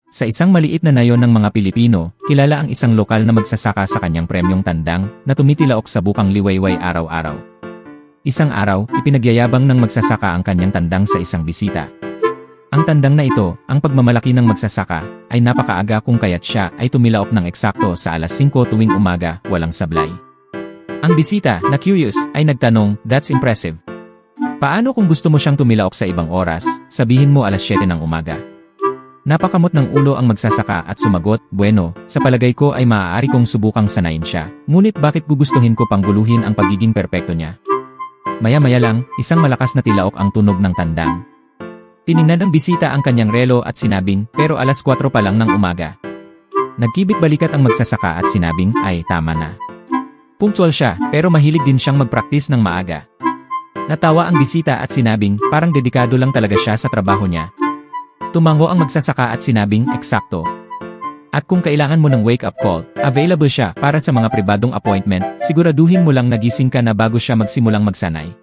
Sa isang maliit na nayon ng mga Pilipino, kilala ang isang lokal na magsasaka sa kanyang premyong tandang na tumitilaok sa bukang liwayway araw-araw. Isang araw, ipinagyayabang ng magsasaka ang kanyang tandang sa isang bisita. Ang tandang na ito, ang pagmamalaki ng magsasaka, ay napakaaga kung kaya't siya ay tumilaok ng eksakto sa alas 5 tuwing umaga, walang sablay. Ang bisita, na curious, ay nagtanong, "That's impressive. Paano kung gusto mo siyang tumilaok sa ibang oras, sabihin mo alas 7 ng umaga?" Napakamot ng ulo ang magsasaka at sumagot, "Bueno, sa palagay ko ay maaari kong subukang sanayin siya, ngunit bakit gugustuhin ko pang guluhin ang pagiging perpekto niya?" Maya-maya lang, isang malakas na tilaok ang tunog ng tandang. Tiningnan ng bisita ang kanyang relo at sinabing, "Pero alas 4 pa lang ng umaga." Nagkibit balikat ang magsasaka at sinabing, "Ay, tama na." Punctual siya, pero mahilig din siyang magpraktis ng maaga. Natawa ang bisita at sinabing, parang dedikado lang talaga siya sa trabaho niya. Tumango ang magsasaka at sinabing, "Eksakto. At kung kailangan mo ng wake-up call, available siya para sa mga pribadong appointment, siguraduhin mo lang nagising ka na bago siya magsimulang magsanay."